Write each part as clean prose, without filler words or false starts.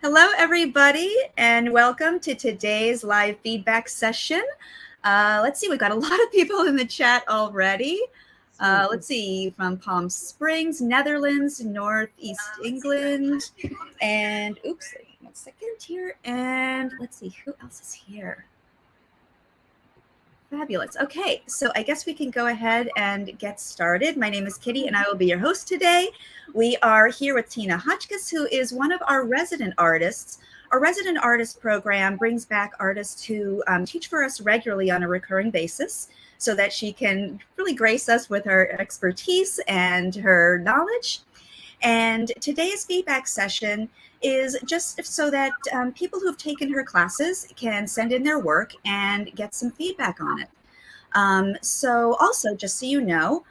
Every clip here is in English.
Hello, everybody, and welcome to today's live feedback session. Let's see, we've got a lot of people in the chat already. Let's see, from Palm Springs, Netherlands, Northeast England, and oops, 1 second here. And let's see, who else is here? Fabulous. Okay, so I guess we can go ahead and get started. My name is Kitty, and I will be your host today. We are here with Tina Hotchkiss, who is one of our resident artists. Our resident artist program brings back artists who teach for us regularly on a recurring basis so that she can really grace us with her expertise and her knowledge. And today's feedback session is just so that people who've taken her classes can send in their work and get some feedback on it. So also, just so you know,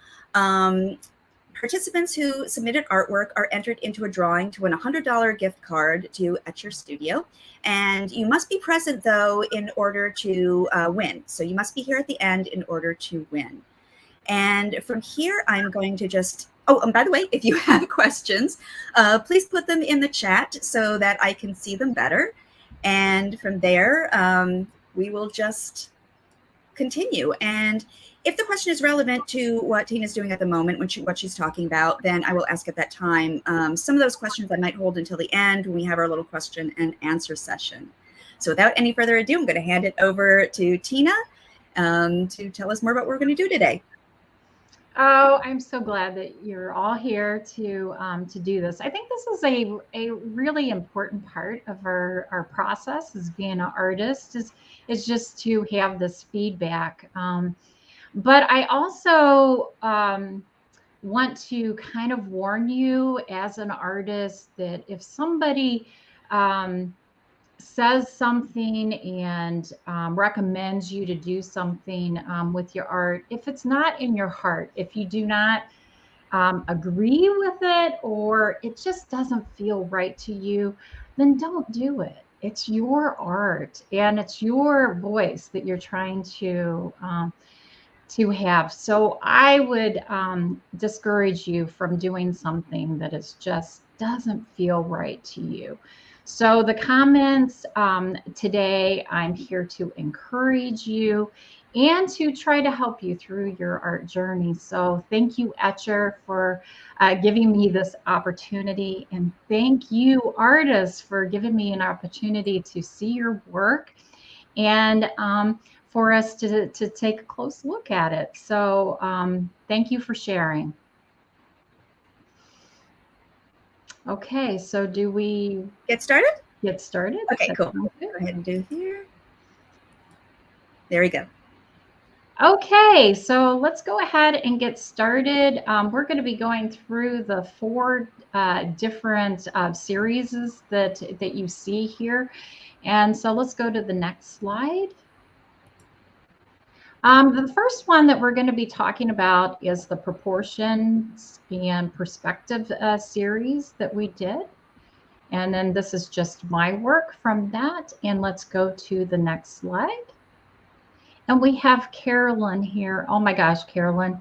participants who submitted artwork are entered into a drawing to win a $100 gift card to Etchr Studio. And you must be present, though, in order to win. So you must be here at the end in order to win. And from here, I'm going to just, oh, and by the way, if you have questions, please put them in the chat so that I can see them better. And from there, we will just continue. And if the question is relevant to what Tina's doing at the moment, what she's talking about, then I will ask at that time. Some of those questions I might hold until the end when we have our little question and answer session. So without any further ado, I'm going to hand it over to Tina to tell us more about what we're going to do today. Oh, I'm so glad that you're all here to do this. I think this is a really important part of our process as being an artist is just to have this feedback. But I also want to kind of warn you as an artist that if somebody says something and recommends you to do something with your art, if it's not in your heart, if you do not agree with it, or it just doesn't feel right to you, then don't do it. It's your art and it's your voice that you're trying to have. So I would discourage you from doing something that is just doesn't feel right to you. So the comments today, I'm here to encourage you and to try to help you through your art journey. So thank you, Etchr, for giving me this opportunity. And thank you, artists, for giving me an opportunity to see your work and for us to take a close look at it. So thank you for sharing. Okay, so do we get started? Get started? Okay, cool. Go ahead and do here. There we go. Okay, so let's go ahead and get started. We're going to be going through the 4 different series that you see here. And so let's go to the next slide. The first one that we're going to be talking about is the proportions and perspective series that we did. And then this is just my work from that. And let's go to the next slide. And we have Carolyn here. Oh my gosh, Carolyn.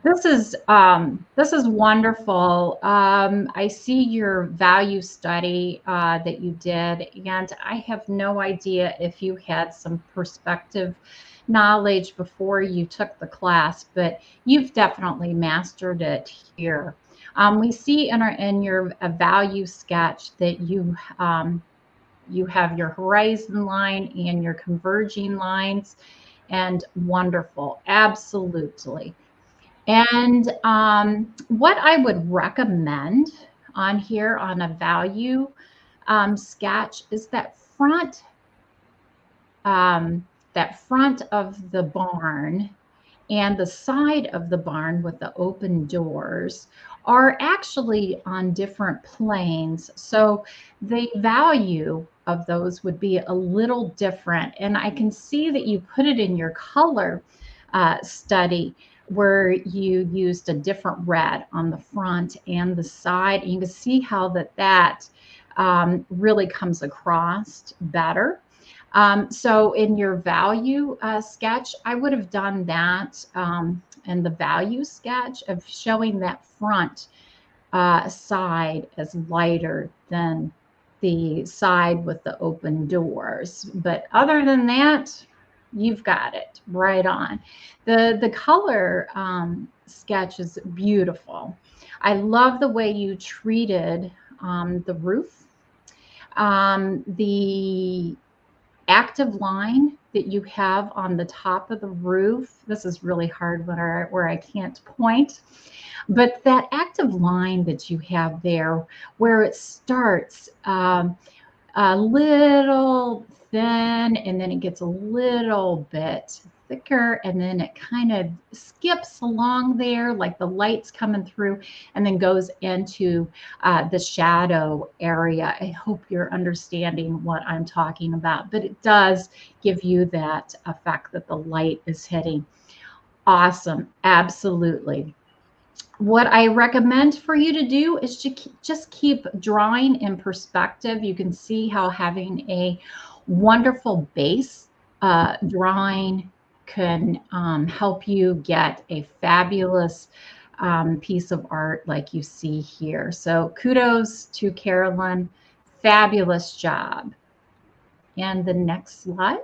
This is wonderful. I see your value study that you did, and I have no idea if you had some perspective knowledge before you took the class, but you've definitely mastered it here. We see in your value sketch that you have your horizon line and your converging lines, and wonderful, absolutely. And what I would recommend on here on a value sketch is that front of the barn and the side of the barn with the open doors are actually on different planes. So the value of those would be a little different. And I can see that you put it in your color study where you used a different red on the front and the side. And you can see how that really comes across better. So in your value sketch, I would have done that in the value sketch of showing that front side as lighter than the side with the open doors. But other than that, you've got it right on. The color sketch is beautiful. I love the way you treated the roof. The active line that you have on the top of the roof. This is really hard where I can't point, but that active line that you have there where it starts a little thin and then it gets a little bit thicker and then it kind of skips along there like the light's coming through and then goes into the shadow area. I hope you're understanding what I'm talking about, but it does give you that effect that the light is hitting. Awesome. Absolutely. What I recommend for you to do is to just keep drawing in perspective. You can see how having a wonderful base drawing can help you get a fabulous piece of art like you see here. So kudos to Carolyn. Fabulous job. And the next slide.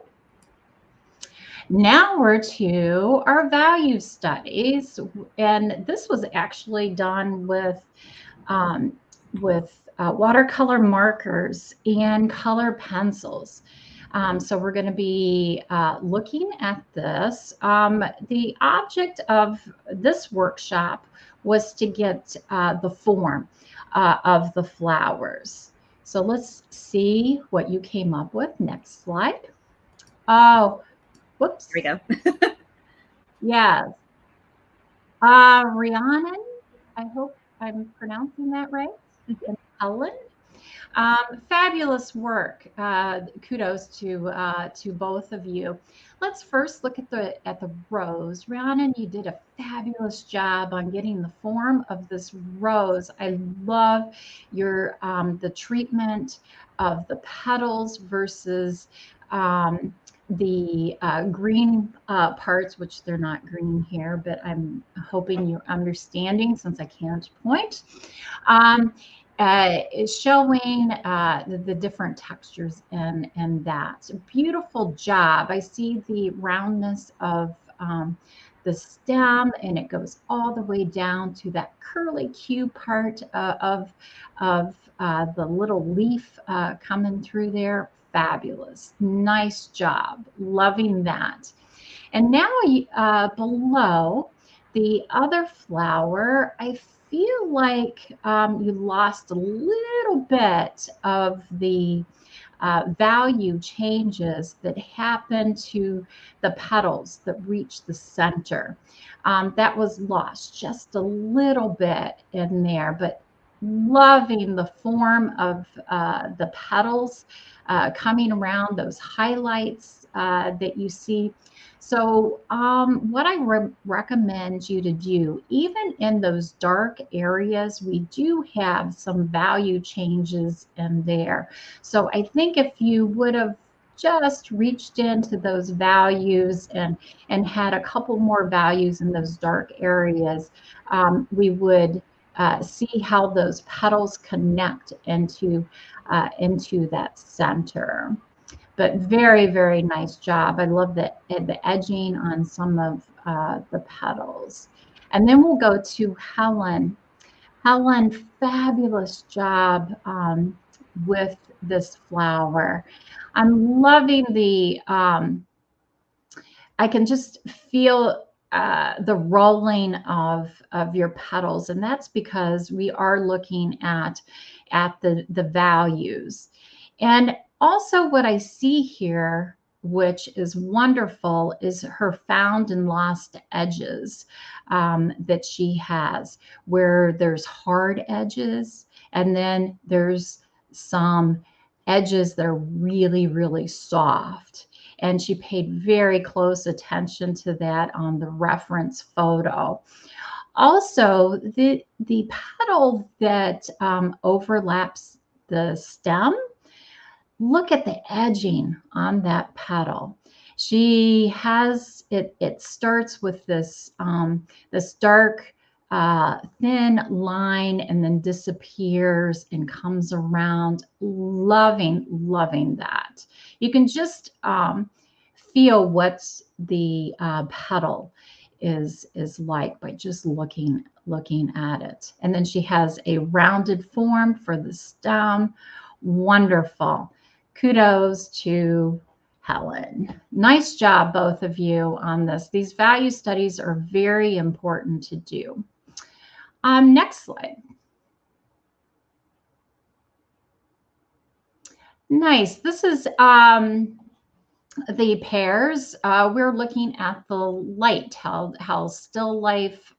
Now we're to our value studies, and this was actually done with watercolor markers and color pencils. So we're going to be looking at this. The object of this workshop was to get the form of the flowers. So let's see what you came up with. Next slide. Oh, whoops. Here we go. Yes. Rhiannon, I hope I'm pronouncing that right. And Helen. Fabulous work. Kudos to both of you. Let's first look at the rose. Rhiannon, you did a fabulous job on getting the form of this rose. I love your the treatment of the petals versus the green parts, which they're not green here, but I'm hoping you're understanding since I can't point. Is showing the different textures and that. Beautiful job. I see the roundness of the stem and it goes all the way down to that curly Q part of the little leaf coming through there. Fabulous. Nice job. Loving that. And now below the other flower, I feel like you lost a little bit of the value changes that happen to the petals that reach the center. That was lost just a little bit in there, but loving the form of the petals coming around, those highlights that you see. So what I recommend you to do, even in those dark areas, we do have some value changes in there. So I think if you would have just reached into those values and had a couple more values in those dark areas, we would see how those petals connect into that center. But very, very nice job. I love the edging on some of the petals. And then we'll go to Helen. Helen, fabulous job with this flower. I'm loving the, I can just feel the rolling of your petals. And that's because we are looking at the values. And also what I see here, which is wonderful, is her found and lost edges that she has, where there's hard edges and then there's some edges that are really, really soft. And she paid very close attention to that on the reference photo. Also, the petal that overlaps the stem, look at the edging on that petal. She has it starts with this this dark thin line and then disappears and comes around. Loving that. You can just feel what the petal is like by just looking at it. And then she has a rounded form for the stem. Wonderful. Kudos to Helen. Nice job, both of you, on this. These value studies are very important to do. Next slide. Nice. This is the pears. We're looking at the light, how still life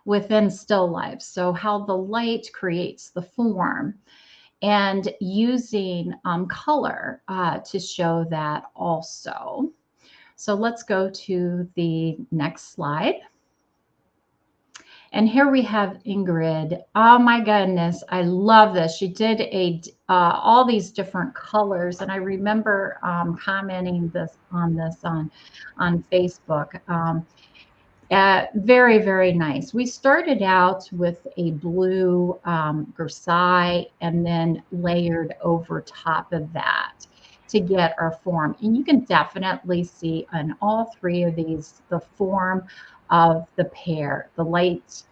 within still life. So how the light creates the form, and using color to show that also. So let's go to the next slide. And here we have Ingrid. Oh my goodness, I love this. She did all these different colors, and I remember commenting on Facebook. Very nice. We started out with a blue grisaille and then layered over top of that to get our form. And you can definitely see on all three of these the form of the pear, the light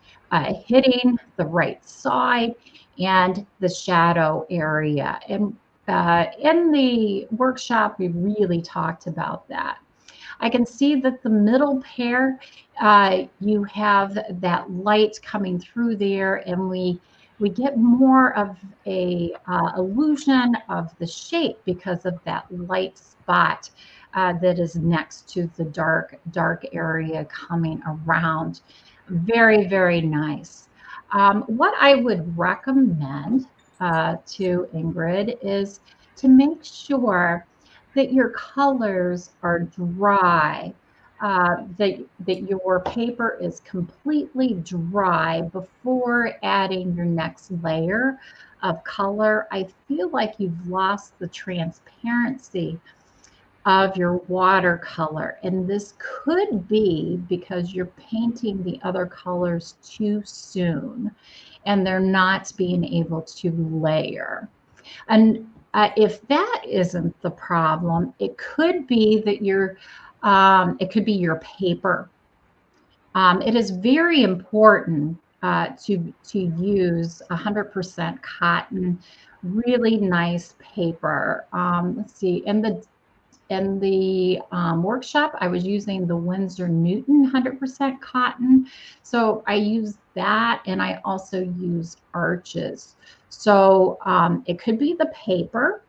hitting the right side and the shadow area. And in the workshop, we really talked about that. I can see that the middle pear, you have that light coming through there, and we get more of a illusion of the shape because of that light spot that is next to the dark area coming around. Very nice. What I would recommend to Ingrid is to make sure that your colors are dry, that your paper is completely dry before adding your next layer of color. I feel like you've lost the transparency of your watercolor, and this could be because you're painting the other colors too soon and they're not being able to layer. And if that isn't the problem, it could be that it could be your paper. It is very important to use 100% cotton, really nice paper. Let's see, in the workshop, I was using the Winsor Newton 100% cotton. So I use that, and I also use Arches. So it could be the paper,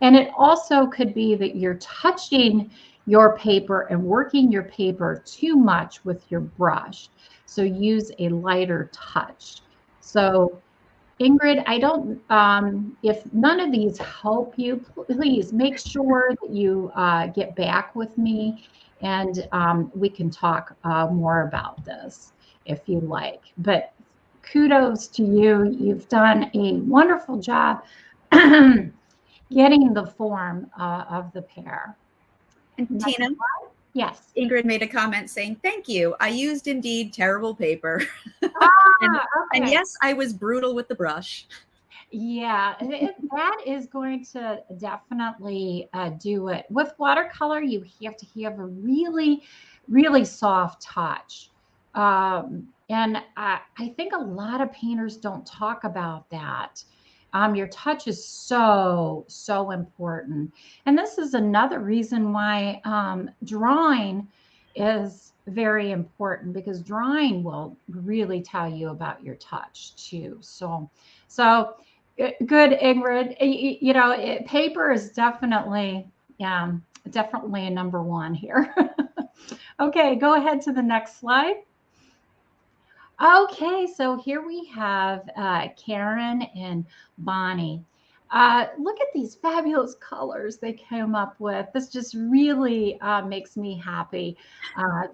and it also could be that you're touching your paper and working your paper too much with your brush. So use a lighter touch. So Ingrid, I don't, if none of these help you, please make sure that you get back with me, and we can talk more about this if you like. But kudos to you. You've done a wonderful job getting the form of the pear. And Tina? Yes. Ingrid made a comment saying, "Thank you. I used indeed terrible paper." And yes, I was brutal with the brush. Yeah, that is going to definitely do it. With watercolor, you have to have a really soft touch. And I think a lot of painters don't talk about that. Your touch is so important. And this is another reason why drawing is very important, because drawing will really tell you about your touch too. So good, Ingrid. You know, paper is definitely a number one here. Okay, go ahead to the next slide. Okay, so here we have Karen and Bonnie. Look at these fabulous colors they came up with. This just really makes me happy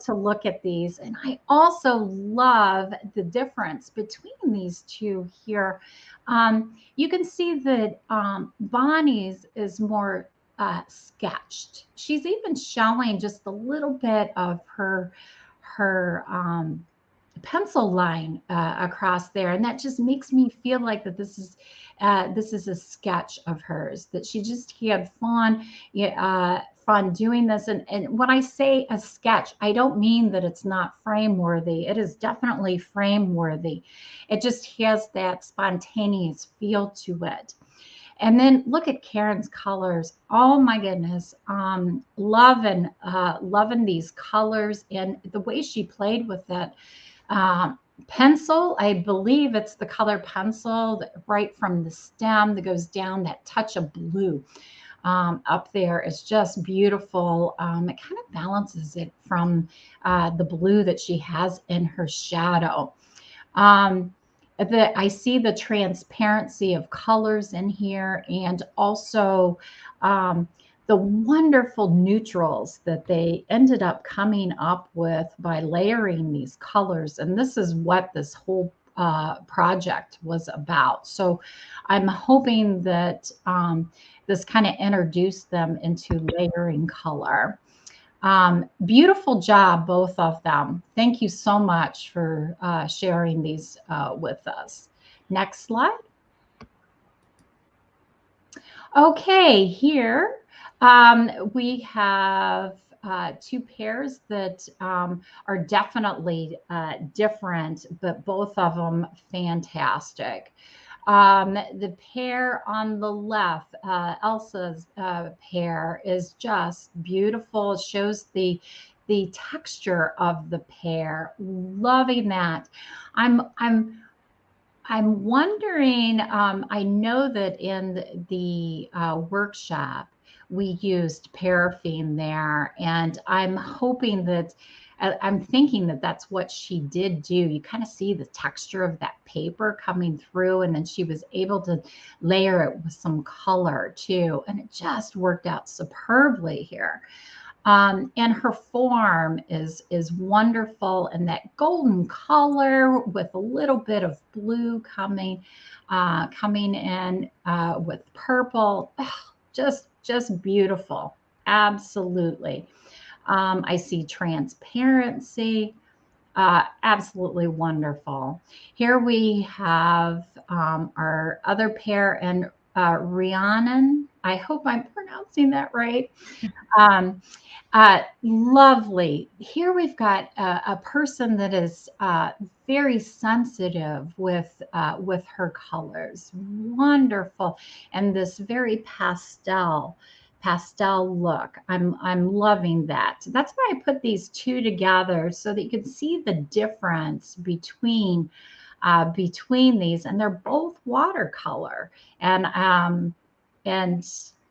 to look at these. And I also love the difference between these two here. You can see that Bonnie's is more sketched. She's even showing just a little bit of her pencil line across there. And that just makes me feel like that this is a sketch of hers, that she just had fun, fun doing this. And when I say a sketch, I don't mean that it's not frame worthy. It is definitely frame worthy. It just has that spontaneous feel to it. And then look at Karen's colors. Oh my goodness. Loving these colors and the way she played with it. Pencil, I believe it's the color pencil right from the stem that goes down, that touch of blue up there is just beautiful. It kind of balances it from the blue that she has in her shadow. I see the transparency of colors in here, and also the wonderful neutrals that they ended up coming up with by layering these colors. And this is what this whole project was about. So I'm hoping that this kind of introduced them into layering color. Beautiful job, both of them. Thank you so much for sharing these with us. Next slide. Okay, here we have two pairs that are definitely different, but both of them fantastic. The pear on the left, Elsa's pear, is just beautiful. It shows the texture of the pear. Loving that. I'm wondering. I know that in the workshop we used paraffin there, and I'm hoping that. I'm thinking that that's what she did do. You kind of see the texture of that paper coming through, and then she was able to layer it with some color too. And it just worked out superbly here. And her form is wonderful, and that golden color with a little bit of blue coming in with purple. Ugh, just beautiful. Absolutely. I see transparency. Absolutely wonderful. Here we have our other pair, and Rhiannon. I hope I'm pronouncing that right. Lovely. Here we've got a person that is very sensitive with her colors. Wonderful, and this very pastel look. I'm loving that. That's why I put these two together so that you can see the difference between these, and they're both watercolor, and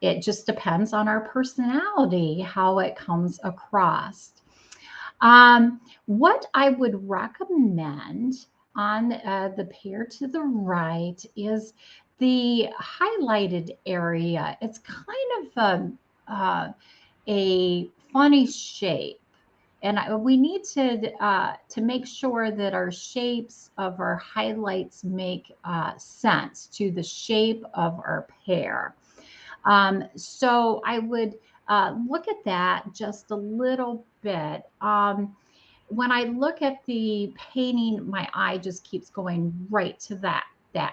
it just depends on our personality how it comes across. What I would recommend on the pair to the right is the highlighted area. It's kind of a funny shape. And we need to make sure that our shapes of our highlights make sense to the shape of our pear. So I would look at that just a little bit. When I look at the painting, my eye just keeps going right to that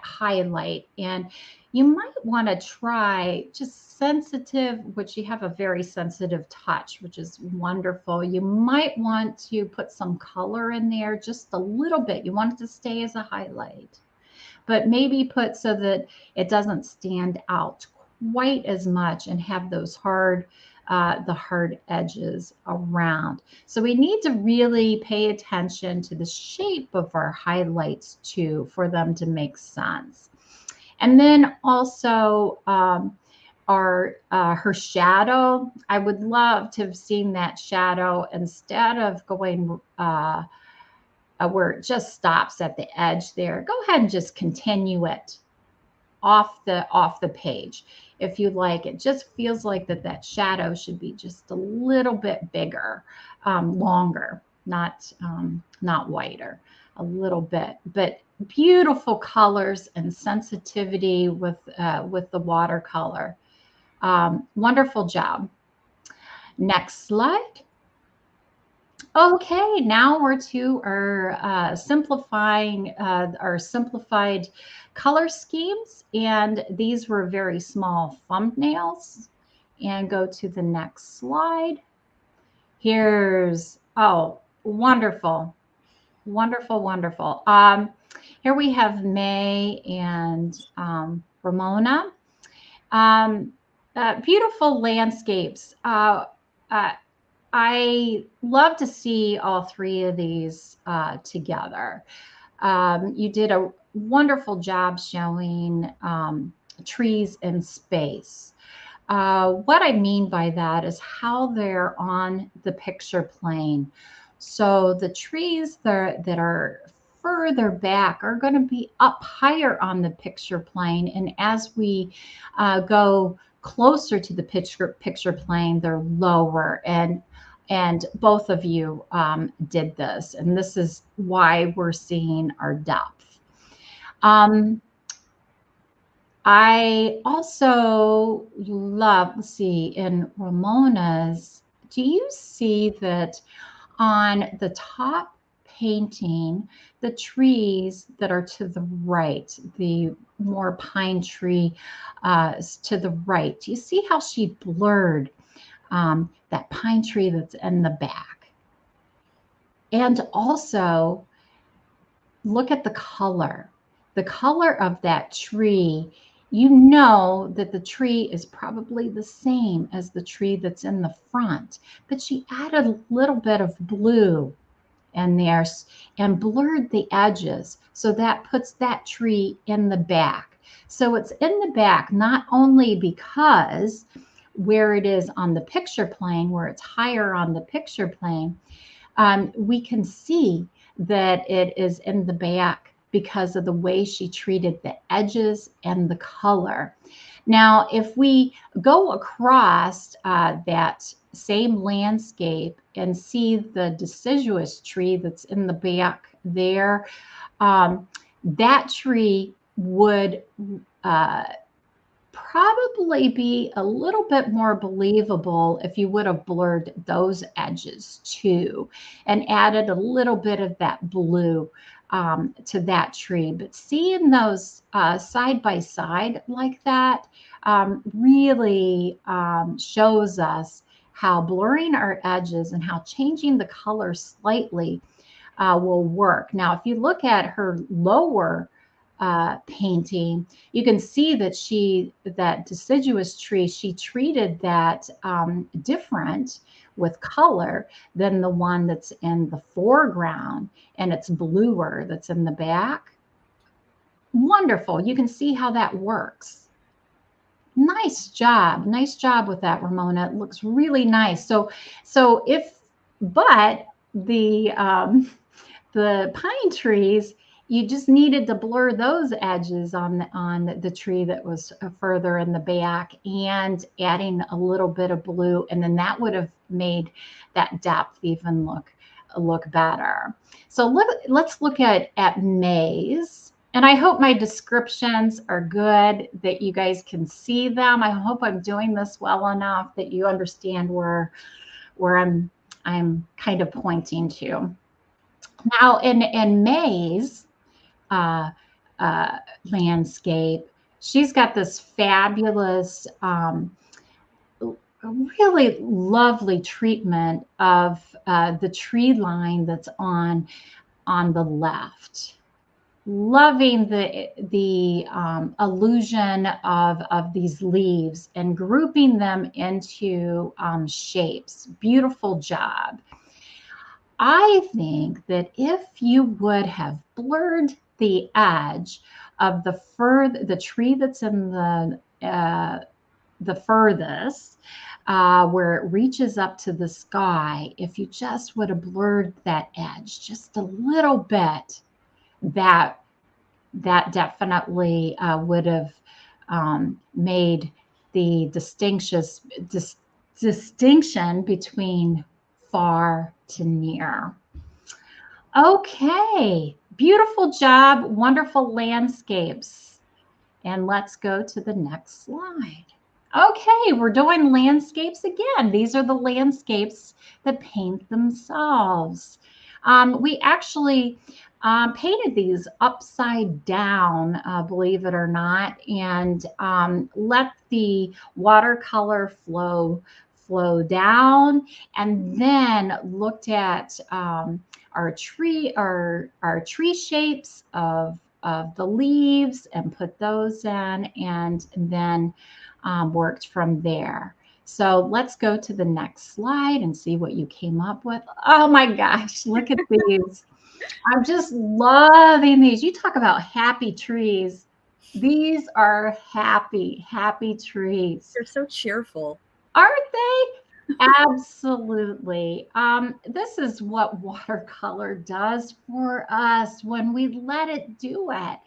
highlight. And you might want to try just sensitive, which you have a very sensitive touch, which is wonderful. You might want to put some color in there, just a little bit. You want it to stay as a highlight, but maybe put so that it doesn't stand out quite as much and have those hard edges around. So we need to really pay attention to the shape of our highlights too, for them to make sense. And then also her shadow. I would love to have seen that shadow instead of going where it just stops at the edge there. Go ahead and just continue it off the page if you like. It just feels like that shadow should be just a little bit bigger, longer, not wider, a little bit. But beautiful colors and sensitivity with the watercolor. Wonderful job. Next slide. Okay, now we're to our our simplified color schemes, and these were very small thumbnails. And go to the next slide. Here's, oh, wonderful, wonderful, wonderful. Here we have May and Ramona. Beautiful landscapes. I love to see all three of these together. You did a wonderful job showing trees in space. What I mean by that is how they're on the picture plane. So the trees that are further back are going to be up higher on the picture plane. And as we go closer to the picture plane, they're lower. And both of you did this. And this is why we're seeing our depth. I also love, let's see, in Ramona's, do you see that on the top painting, the trees that are to the right, the more pine tree to the right, do you see how she blurred that pine tree that's in the back? And also, look at the color. The color of that tree, you know that the tree is probably the same as the tree that's in the front, but she added a little bit of blue in there and blurred the edges. So that puts that tree in the back. So it's in the back, not only because where it is on the picture plane, where it's higher on the picture plane, we can see that it is in the back because of the way she treated the edges and the color. Now, if we go across that same landscape and see the deciduous tree that's in the back there, that tree would probably be a little bit more believable if you would have blurred those edges too and added a little bit of that blue to that tree. But seeing those side by side like that really shows us how blurring our edges and how changing the color slightly will work. Now, if you look at her lower painting, you can see that that deciduous tree, she treated that different with color than the one that's in the foreground, and it's bluer that's in the back. Wonderful. You can see how that works. Nice job. Nice job with that, Ramona. It looks really nice. But the pine trees, you just needed to blur those edges on the tree that was further in the back and adding a little bit of blue, and then that would have made that depth even look better. So let's look at May's. And I hope my descriptions are good, that you guys can see them. I hope I'm doing this well enough that you understand where I'm kind of pointing to. Now in May's landscape, she's got this fabulous, really lovely treatment of the tree line that's on the left. Loving the illusion of these leaves and grouping them into shapes. Beautiful job. I think that if you would have blurred the edge of the tree that's in the furthest, where it reaches up to the sky, if you just would have blurred that edge just a little bit, that definitely would have made the distinction between far to near. Okay, beautiful job, wonderful landscapes. And let's go to the next slide. Okay, we're doing landscapes again. These are the landscapes that paint themselves. We actually painted these upside down, believe it or not, and let the watercolor flow down, and then looked at our tree shapes of the leaves and put those in, and then worked from there. So let's go to the next slide and see what you came up with. Oh my gosh, look at these. I'm just loving these. You talk about happy trees. These are happy, happy trees. They're so cheerful. Aren't they? Absolutely. This is what watercolor does for us when we let it do it.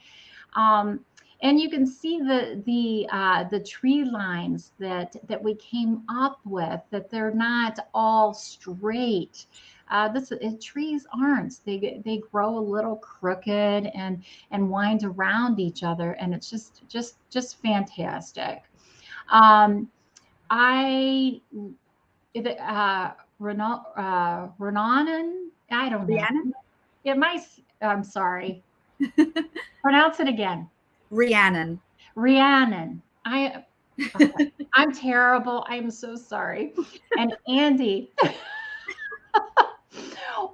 Um, and you can see the tree lines that we came up with, that they're not all straight. Trees aren't. They grow a little crooked and wind around each other, and it's just fantastic. Um, I Renanen, I don't know. Rhiannon? It might. I'm sorry. Pronounce it again. Rhiannon. Rhiannon. I'm terrible. I'm so sorry. And Andy,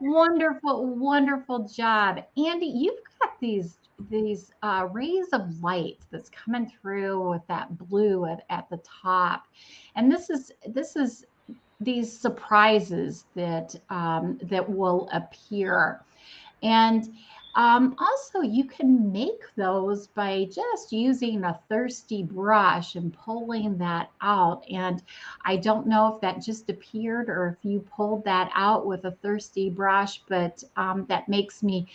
wonderful, wonderful job. Andy, you've got these rays of light that's coming through with that blue at the top. And this is these surprises that will appear. And also, you can make those by just using a thirsty brush and pulling that out. And I don't know if that just appeared or if you pulled that out with a thirsty brush, but that makes me,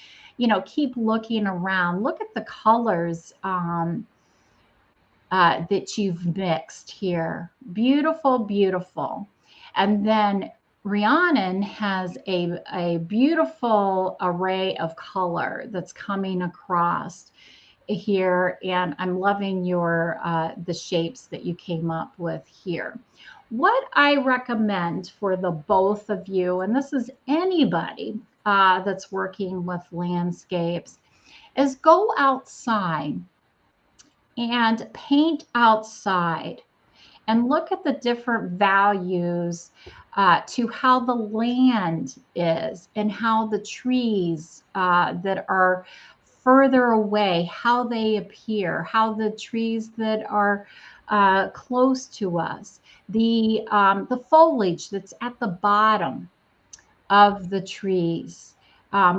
keep looking around. Look at the colors that you've mixed here. Beautiful, beautiful. And then Rhiannon has a beautiful array of color that's coming across here, and I'm loving your the shapes that you came up with here. What I recommend for the both of you, and this is anybody that's working with landscapes, is go outside and paint outside and look at the different values to how the land is and how the trees that are further away, how they appear, how the trees that are close to us, the foliage that's at the bottom of the trees,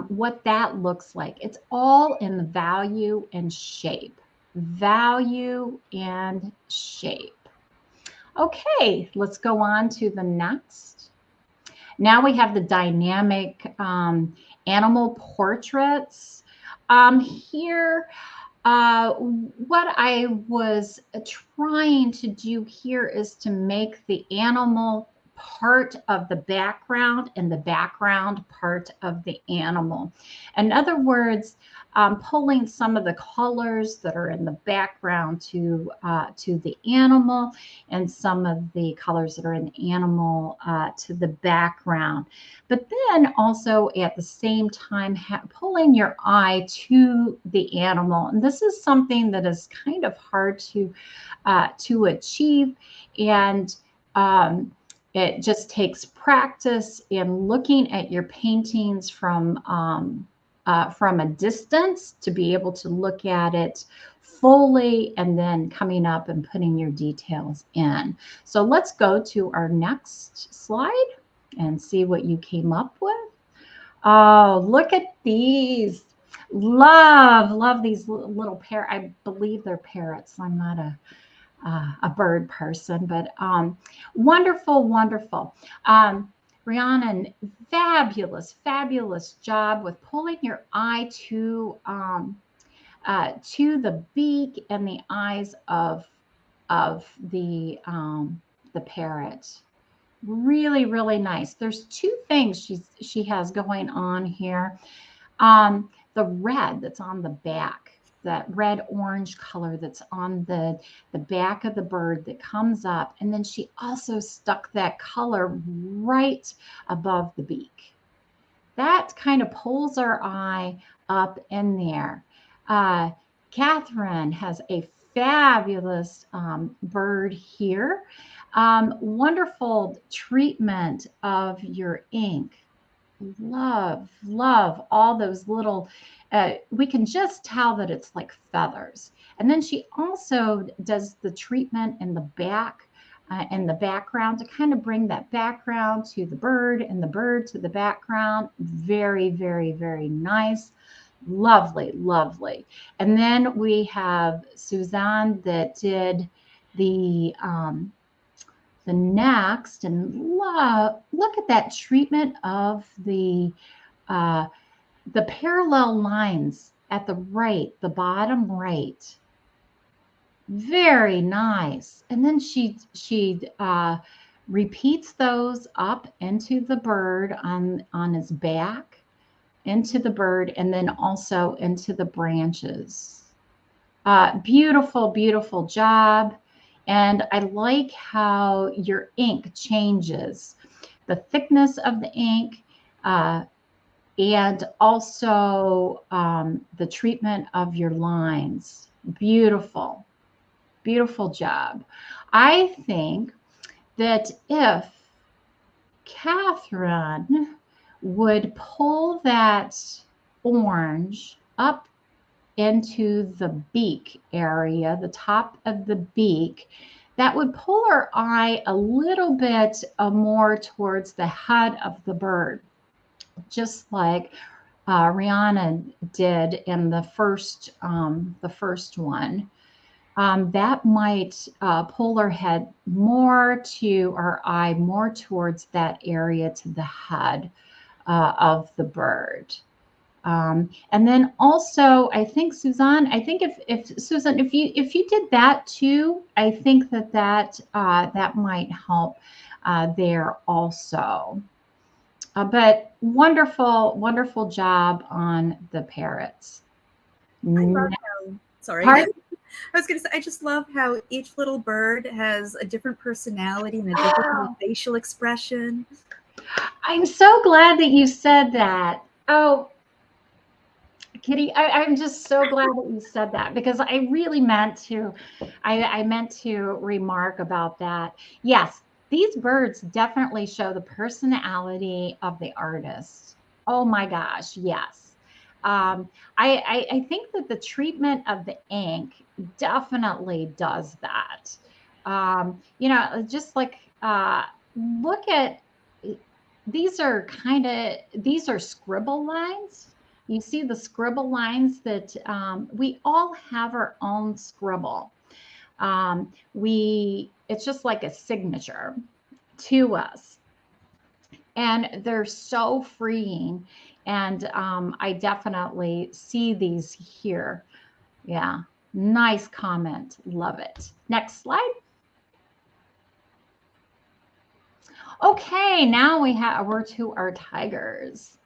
what that looks like. It's all in the value and shape. Value and shape. Okay, let's go on to the next. Now we have the dynamic animal portraits. Here, what I was trying to do here is to make the animal part of the background and the background part of the animal. In other words, pulling some of the colors that are in the background to the animal, and some of the colors that are in the animal to the background. But then also at the same time, pulling your eye to the animal. And this is something that is kind of hard to achieve. And it just takes practice in looking at your paintings from a distance to be able to look at it fully, and then coming up and putting your details in. So let's go to our next slide and see what you came up with. Oh, look at these. Love these little parrots. I believe they're parrots. I'm not a bird person, but wonderful, wonderful. Rhiannon, fabulous job with pulling your eye to the beak and the eyes of the parrot. Really nice. There's two things she has going on here. The red that's on the back that red orange color that's on the back of the bird that comes up. And then she also stuck that color right above the beak. That kind of pulls our eye up in there. Catherine has a fabulous bird here. Wonderful treatment of your ink. Love all those little, we can just tell that it's like feathers. And then she also does the treatment in the back and the background to kind of bring that background to the bird and the bird to the background. Very, very, very nice. Lovely. And then we have Suzanne that did the next, and look at that treatment of the parallel lines at the bottom right. Very nice. And then she repeats those up into the bird on his back, into the bird, and then also into the branches. Beautiful job. And I like how your ink changes, the thickness of the ink, and also the treatment of your lines. Beautiful job. I think that if Catherine would pull that orange up into the beak area, the top of the beak, that would pull our eye a little bit more towards the head of the bird, just like Rihanna did in the first one. That might pull our head more to our eye, more towards that area to the head of the bird. And then also, I think Suzanne, if Susan, if you did that too, I think that might help there also. But wonderful job on the parrots. Sorry. I was going to say, I just love how each little bird has a different personality and a different facial expression. I'm so glad that you said that. Oh, Kitty, I'm just so glad that you said that, because I really meant to, I meant to remark about that. Yes, these birds definitely show the personality of the artist. Oh my gosh, yes. I think that the treatment of the ink definitely does that. Just like look at, these are scribble lines. You see the scribble lines that we all have our own scribble. It's just like a signature to us, and they're so freeing. And I definitely see these here. Yeah, nice comment. Love it. Next slide. Okay, now we're to our tigers.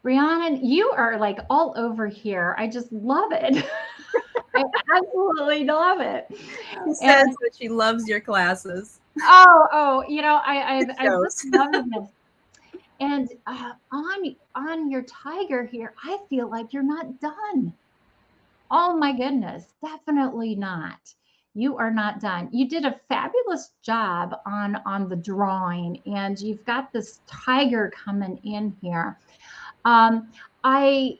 Rhiannon, you are like all over here. I just love it. I absolutely love it. She says that she loves your classes. Oh, I just love this. And on your tiger here, I feel like you're not done. Oh my goodness, definitely not. You are not done. You did a fabulous job on the drawing, and you've got this tiger coming in here. I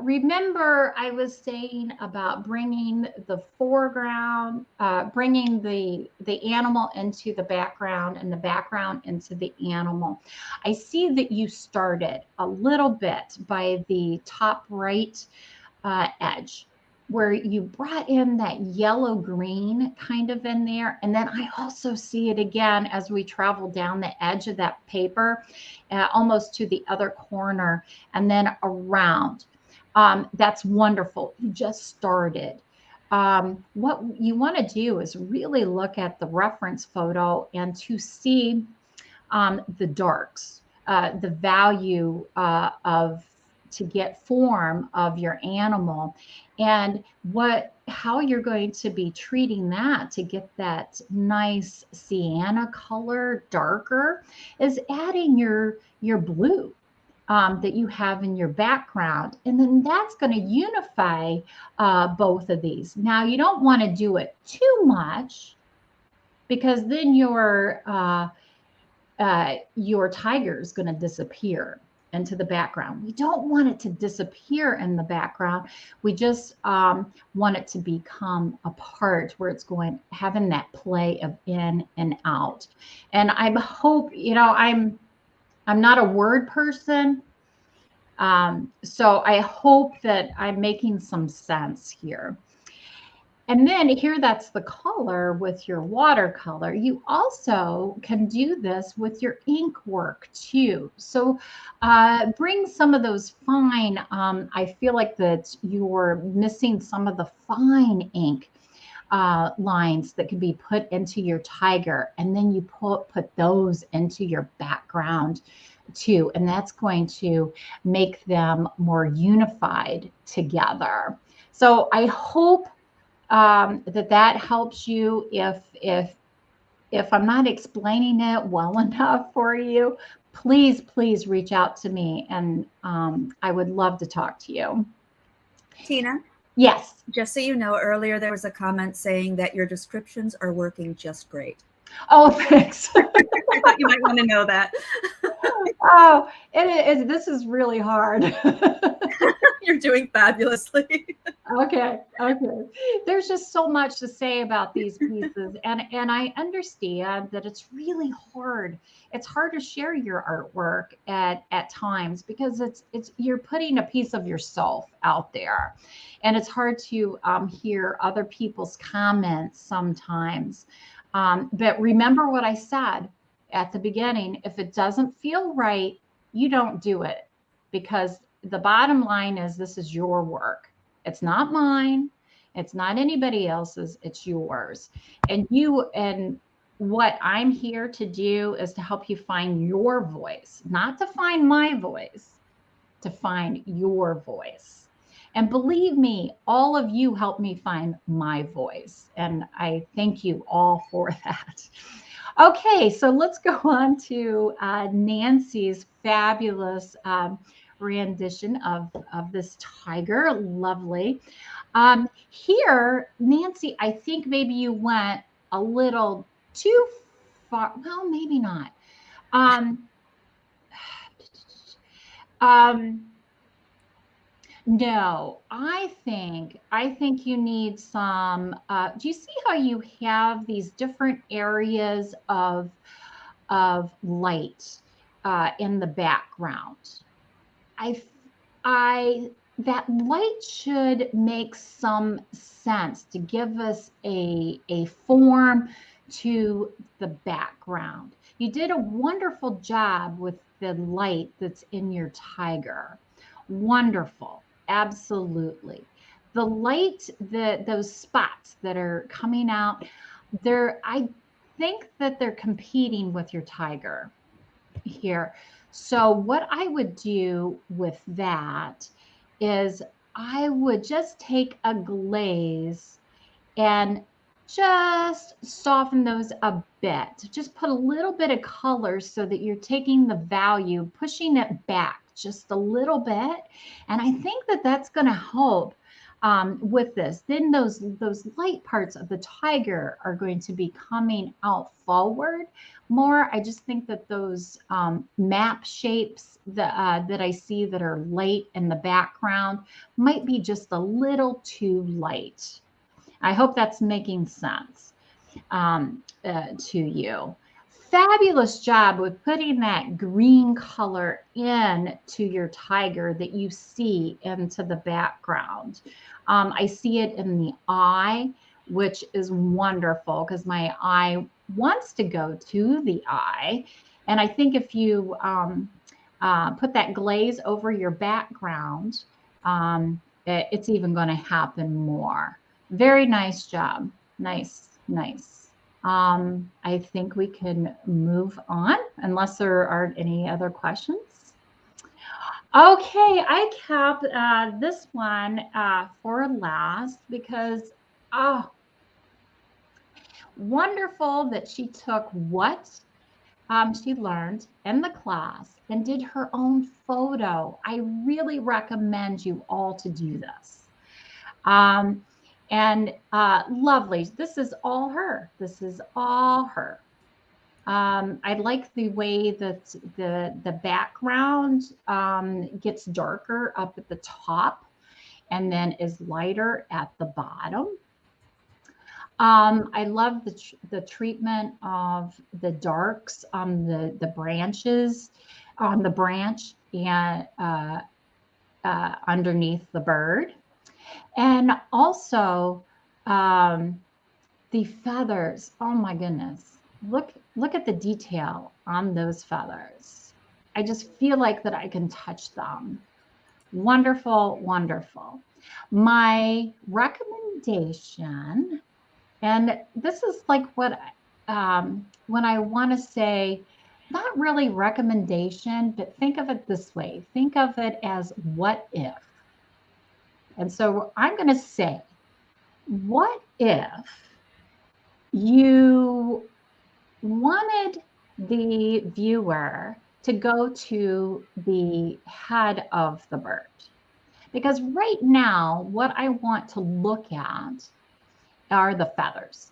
remember I was saying about bringing the foreground, bringing the animal into the background and the background into the animal. I see that you started a little bit by the top right edge, where you brought in that yellow green kind of in there. And then I also see it again as we travel down the edge of that paper, almost to the other corner, and then around. That's wonderful. You just started. What you want to do is really look at the reference photo and to see the darks, the value of to get form of your animal. And how you're going to be treating that to get that nice sienna color darker is adding your blue that you have in your background. And then that's going to unify both of these. Now, you don't want to do it too much because then your tiger is going to disappear into the background. We don't want it to disappear in the background. We just want it to become a part where it's having that play of in and out. And I hope, I'm not a word person. So I hope that I'm making some sense here. And then here, that's the color with your watercolor. You also can do this with your ink work too. So bring some of those fine, I feel like that you're missing some of the fine ink lines that can be put into your tiger. And then you put those into your background too. And that's going to make them more unified together. So I hope that helps you. If I'm not explaining it well enough for you, please reach out to me, and I would love to talk to you. Tina? Yes. Just so you know, earlier there was a comment saying that your descriptions are working just great. Oh, thanks. I thought you might want to know that. Oh, this is really hard. You're doing fabulously. Okay. There's just so much to say about these pieces, and I understand that it's really hard. It's hard to share your artwork at times because it's you're putting a piece of yourself out there, and it's hard to hear other people's comments sometimes. But remember what I said at the beginning: if it doesn't feel right, you don't do it, because the bottom line is this is your work. It's not mine. It's not anybody else's. It's yours. And what I'm here to do is to help you find your voice, not to find my voice, to find your voice. And believe me, all of you helped me find my voice. And I thank you all for that. Okay, so let's go on to Nancy's fabulous rendition of this tiger. Lovely. Here, Nancy, I think maybe you went a little too far. Well, maybe not. No, I think you need some. Do you see how you have these different areas of light in the background? That light should make some sense to give us a form to the background. You did a wonderful job with the light that's in your tiger. Wonderful. Absolutely. The light, those spots that are coming out, I think that they're competing with your tiger here. So what I would do with that is I would just take a glaze and just soften those a bit. Just put a little bit of color so that you're taking the value, pushing it back just a little bit. And I think that that's going to help with this. Then those light parts of the tiger are going to be coming out forward more. I just think that those map shapes that I see that are light in the background might be just a little too light. I hope that's making sense to you. Fabulous job with putting that green color in to your tiger that you see into the background. I see it in the eye, which is wonderful because my eye wants to go to the eye. And I think if you put that glaze over your background, it's even going to happen more. Very nice job. Nice. I think we can move on unless there aren't any other questions. Okay, I kept this one for last because, oh, wonderful that she took what she learned in the class and did her own photo. I really recommend you all to do this. Um, and lovely. This is all her. This is all her. I like the way that the background gets darker up at the top and then is lighter at the bottom. I love the treatment of the darks on the branches, on the branch and underneath the bird, and also um, the feathers. Oh my goodness! Look at the detail on those feathers. I just feel like that I can touch them. Wonderful, wonderful. My recommendation. And this is like what when I want to say, not really recommendation, but think of it this way. Think of it as what if. And so I'm going to say, what if you wanted the viewer to go to the head of the bird? Because right now, what I want to look at are the feathers.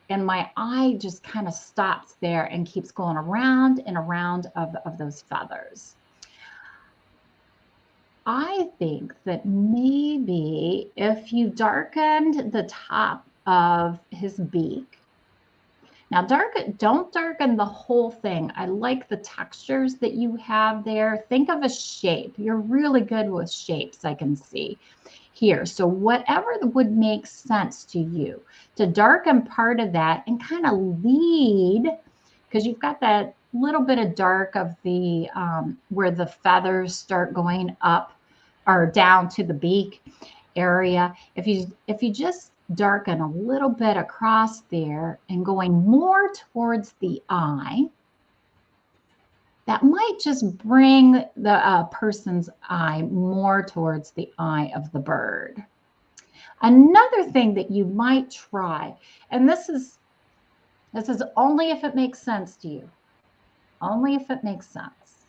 And my eye just kind of stops there and keeps going around and around of those feathers. I think that maybe if you darkened the top of his beak, now don't darken the whole thing. I like the textures that you have there. Think of a shape. You're really good with shapes, I can see here. So whatever would make sense to you, to darken part of that and kind of lead, because you've got that little bit of dark of the where the feathers start going up or down to the beak area. If you just darken a little bit across there and going more towards the eye, that might just bring the person's eye more towards the eye of the bird. Another thing that you might try, and this is only if it makes sense to you, only if it makes sense.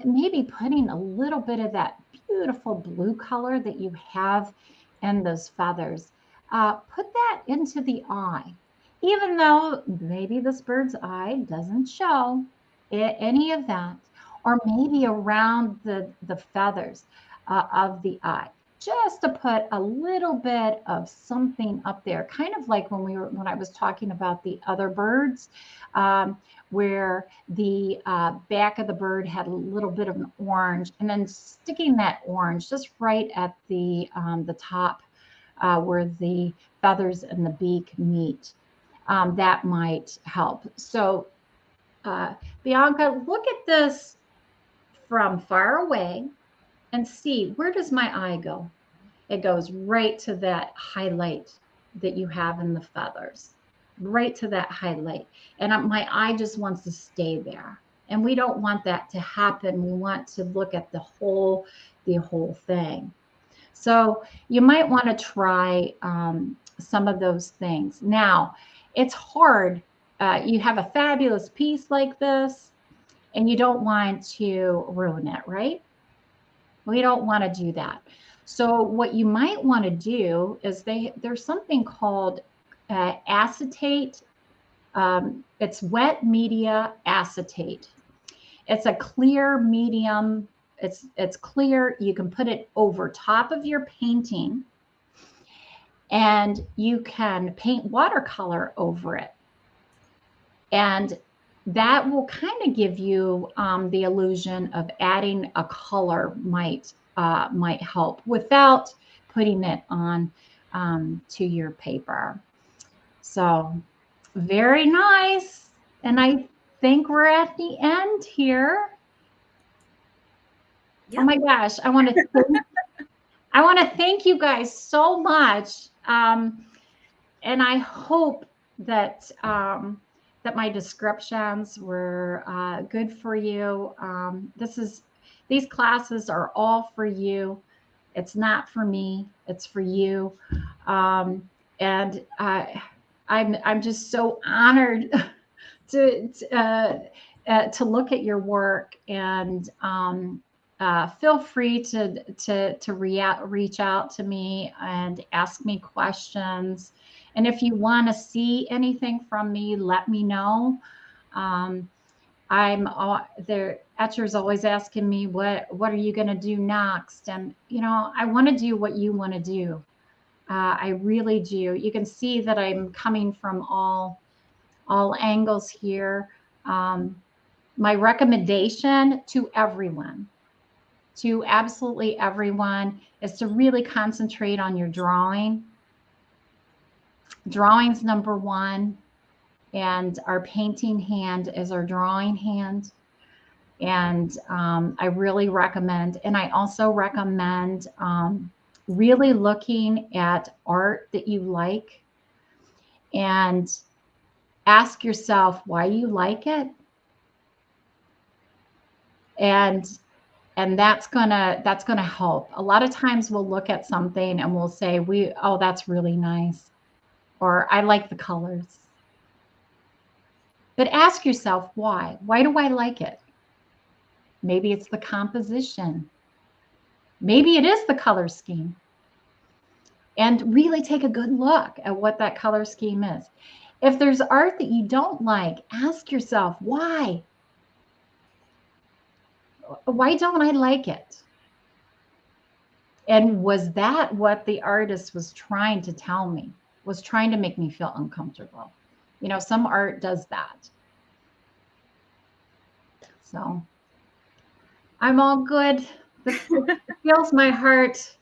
Maybe putting a little bit of that beautiful blue color that you have in those feathers, put that into the eye, even though maybe this bird's eye doesn't show any of that, or maybe around the feathers of the eye, just to put a little bit of something up there, kind of like when I was talking about the other birds, where the back of the bird had a little bit of an orange, and then sticking that orange just right at the top where the feathers and the beak meet. That might help. So Bianca, look at this from far away and see, where does my eye go? It goes right to that highlight that you have in the feathers, right to that highlight. And my eye just wants to stay there. And we don't want that to happen. We want to look at the whole thing. So you might want to try some of those things. Now, it's hard. You have a fabulous piece like this, and you don't want to ruin it, right? We don't want to do that. So what you might want to do is there's something called acetate. It's wet media acetate. It's a clear medium. It's clear. You can put it over top of your painting, and you can paint watercolor over it. And that will kind of give you the illusion of adding a color might help without putting it on to your paper. So very nice. And I think we're at the end here. Yep. Oh my gosh, I want to thank you guys so much. And I hope that that my descriptions were good for you. This These classes are all for you. It's not for me. It's for you. And I'm just so honored to look at your work, and feel free to reach out to me and ask me questions. And if you want to see anything from me, let me know. Um, I'm there. Etcher's always asking me, what are you going to do next? And I want to do what you want to do. I really do. You can see that I'm coming from all angles here. My recommendation to everyone, to absolutely everyone, is to really concentrate on your drawing. Drawing's number one, and our painting hand is our drawing hand. And I really recommend, and I also recommend really looking at art that you like and ask yourself why you like it. And that's gonna help. A lot of times we'll look at something and we'll say, oh, that's really nice, or I like the colors. But ask yourself why. Why do I like it? Maybe it's the composition. Maybe it is the color scheme. And really take a good look at what that color scheme is. If there's art that you don't like, ask yourself, why? Why don't I like it? And was that what the artist was trying to tell me? Was trying to make me feel uncomfortable? Some art does that. So I'm all good. This fills my heart.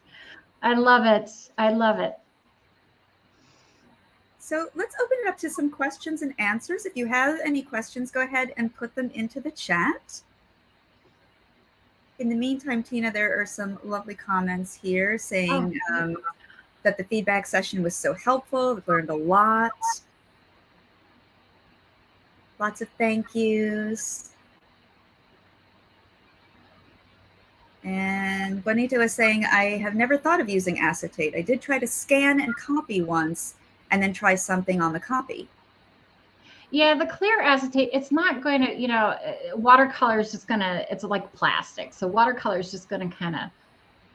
I love it. I love it. So let's open it up to some questions and answers. If you have any questions, go ahead and put them into the chat. In the meantime, Tina, there are some lovely comments here saying that the feedback session was so helpful. We've learned a lot. Lots of thank yous. And Bonita was saying, I have never thought of using acetate. I did try to scan and copy once, and then try something on the copy. Yeah, the clear acetate, it's not going to, watercolor is just going to, it's like plastic. So watercolor is just going to kind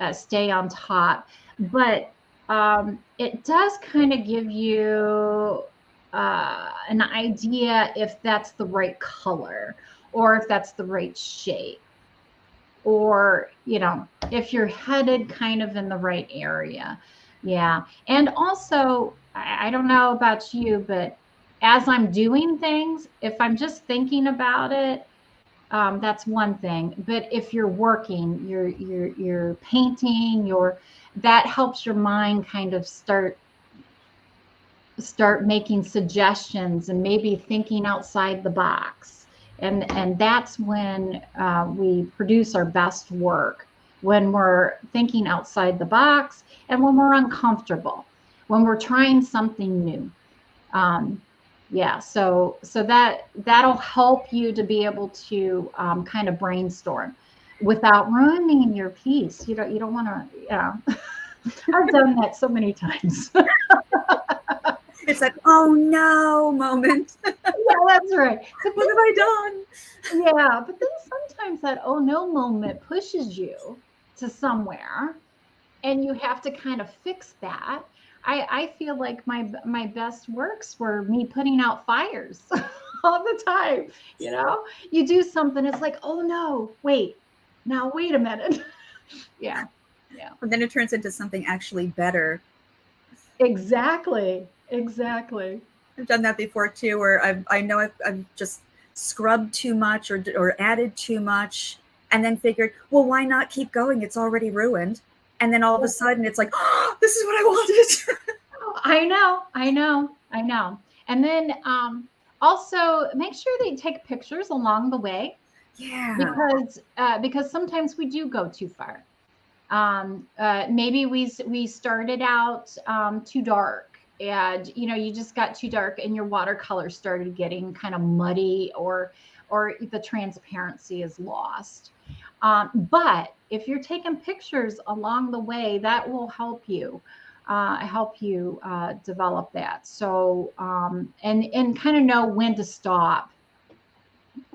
of stay on top. But it does kind of give you an idea if that's the right color, or if that's the right shape, or, if you're headed kind of in the right area. Yeah. And also, I don't know about you, but as I'm doing things, if I'm just thinking about it, that's one thing. But if you're working, you're painting, that helps your mind kind of start making suggestions and maybe thinking outside the box. And that's when we produce our best work, when we're thinking outside the box and when we're uncomfortable, when we're trying something new. Yeah, so that'll help you to be able to kind of brainstorm without ruining your piece. You don't want to. I've done that so many times. It's like, oh no moment. Yeah, that's right. But what have I done? Yeah, but then sometimes that oh no moment pushes you to somewhere, and you have to kind of fix that. I feel like my best works were me putting out fires all the time. You do something, it's like, oh no, wait a minute. Yeah. And then it turns into something actually better. Exactly. I've done that before too, where I know I've just scrubbed too much or added too much, and then figured, well, why not keep going? It's already ruined. And then all of a sudden it's like, oh, this is what I wanted. I know. And then also make sure that you take pictures along the way. Yeah. Because sometimes we do go too far. Maybe we started out too dark, and you just got too dark and your watercolor started getting kind of muddy, or the transparency is lost. But if you're taking pictures along the way, that will help you develop that. So and kind of know when to stop.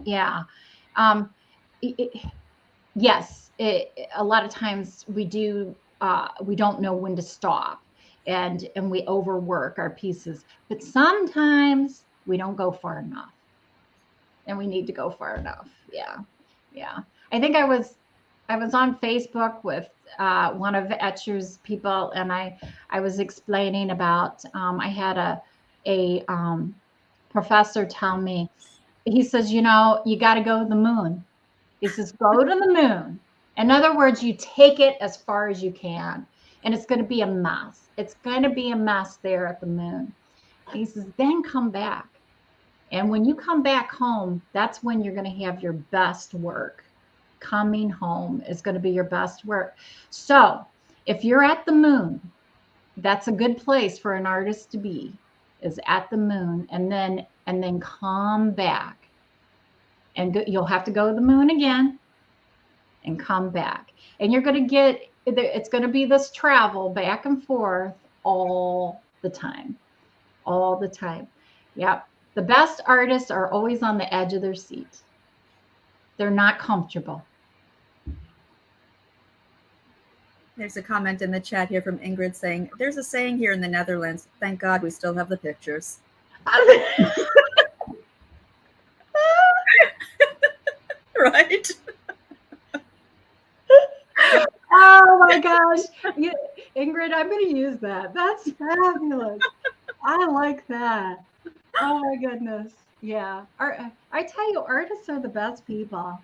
Yeah. Um, yes, a lot of times we don't know when to stop, and we overwork our pieces. But sometimes we don't go far enough, and we need to go far enough. Yeah, yeah. I think I was on Facebook with one of Etchr's people, and I was explaining about I had a professor tell me. He says, you know, you got to go to the moon. He says, go to the moon. In other words, you take it as far as you can, and it's going to be a mess. It's going to be a mess there at the moon. He says, then come back. And when you come back home, that's when you're going to have your best work. Coming home is going to be your best work. So if you're at the moon, that's a good place for an artist to be, is at the moon, and then come back. And you'll have to go to the moon again and come back. And you're going to get, it's going to be this travel back and forth all the time. All the time. Yep. The best artists are always on the edge of their seat. They're not comfortable. There's a comment in the chat here from Ingrid saying, there's a saying here in the Netherlands, thank God we still have the pictures. Right? Oh my gosh. Ingrid, I'm going to use that. That's fabulous. I like that. Oh my goodness. Yeah. I tell you, artists are the best people.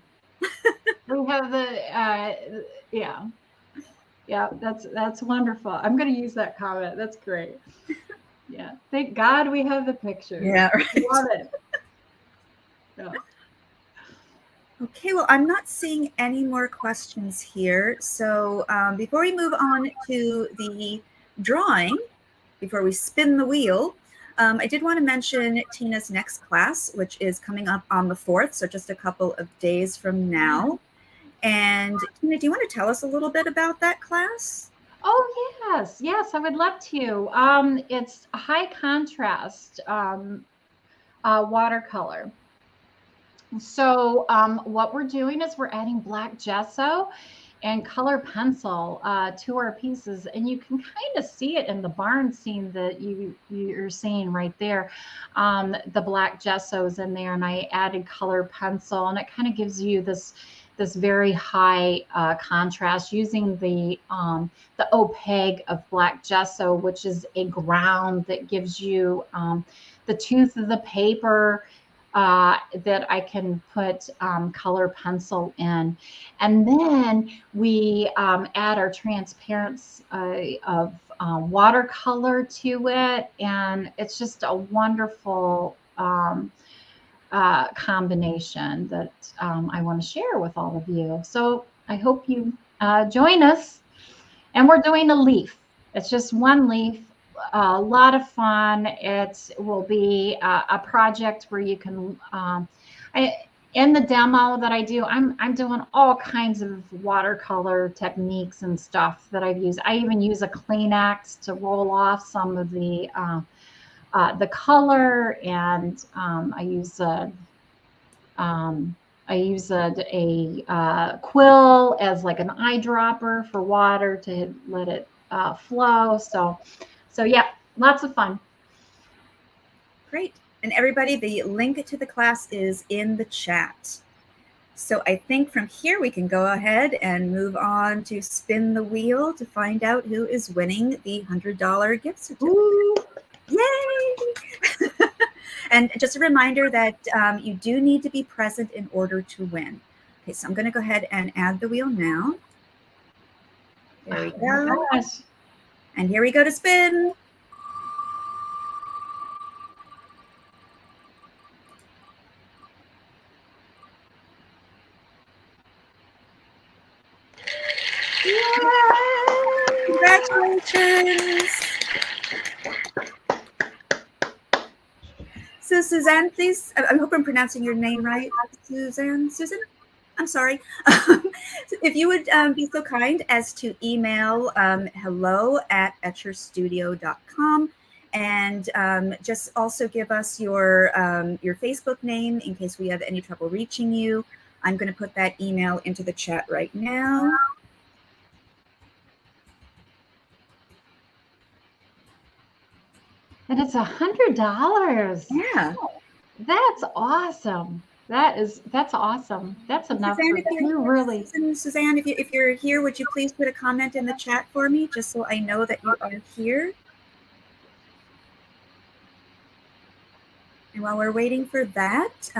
We have yeah. Yeah, that's wonderful. I'm going to use that comment. That's great. Yeah. Thank God we have the pictures. Yeah, right. Love it. Yeah. Okay, well, I'm not seeing any more questions here. So before we move on to the drawing, before we spin the wheel, I did want to mention Tina's next class, which is coming up on the 4th, so just a couple of days from now. And Tina, do you want to tell us a little bit about that class? Oh, yes, I would love to. It's a high contrast watercolor. So what we're doing is we're adding black gesso and color pencil to our pieces, and you can kind of see it in the barn scene that you're seeing right there. The black gesso is in there, and I added color pencil, and it kind of gives you this very high contrast using the opaque of black gesso, which is a ground that gives you the tooth of the paper that I can put color pencil in. And then we add our transparency of watercolor to it. And it's just a wonderful combination that I want to share with all of you. So I hope you join us. And we're doing a leaf. It's just one leaf. A lot of fun. It will be a project where you can, in the demo that I do, I'm doing all kinds of watercolor techniques and stuff that I've used. I even use a Kleenex to roll off some of the color, and I use a quill as like an eyedropper for water to let it flow. So yeah, lots of fun. Great. And everybody, the link to the class is in the chat. So I think from here we can go ahead and move on to spin the wheel to find out who is winning the $100 gift certificate. Ooh. Yay! And just a reminder that you do need to be present in order to win. Okay, so I'm going to go ahead and add the wheel now. There we go. Oh my gosh. And here we go to spin. Yay! Congratulations. So Suzanne, please, I hope I'm pronouncing your name right. Susan? I'm sorry. So if you would be so kind as to email hello@etchrstudio.com, and just also give us your Facebook name in case we have any trouble reaching you. I'm going to put that email into the chat right now. And it's $100. Yeah. That's awesome. That's awesome. That's enough Suzanne, for you, really. Suzanne, if you're here, would you please put a comment in the chat for me, just so I know that you are here? And while we're waiting for that,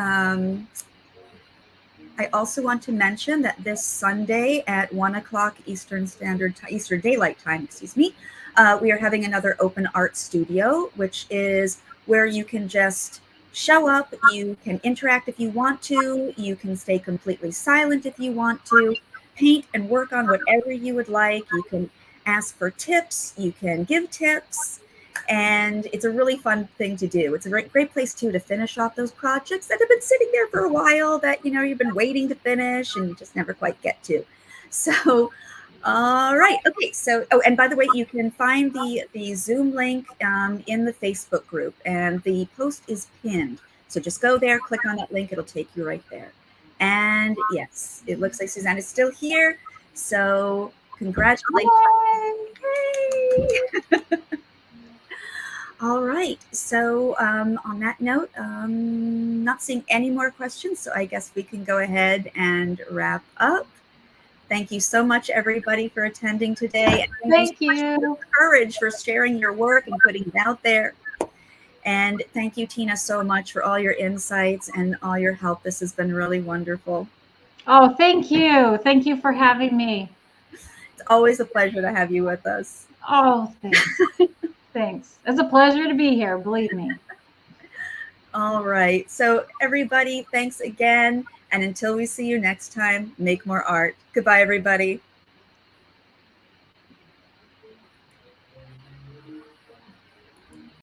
I also want to mention that this Sunday at 1 o'clock Eastern Daylight Time, we are having another open art studio, which is where you can just show up, you can interact if you want to, you can stay completely silent if you want to, paint and work on whatever you would like. You can ask for tips, you can give tips, and it's a really fun thing to do. It's a great place too to finish off those projects that have been sitting there for a while that you've been waiting to finish and you just never quite get to. So all right. Okay. So, oh, and by the way, you can find the Zoom link in the Facebook group, and the post is pinned. So just go there, click on that link. It'll take you right there. And yes, it looks like Suzanne is still here. So congratulations. Yay. All right. So on that note, not seeing any more questions. So I guess we can go ahead and wrap up. Thank you so much, everybody, for attending today. And thank you. For courage for sharing your work and putting it out there. And thank you, Tina, so much for all your insights and all your help. This has been really wonderful. Oh, thank you. Thank you for having me. It's always a pleasure to have you with us. Oh, thanks. Thanks. It's a pleasure to be here, believe me. All right. So everybody, thanks again. And until we see you next time, make more art. Goodbye, everybody.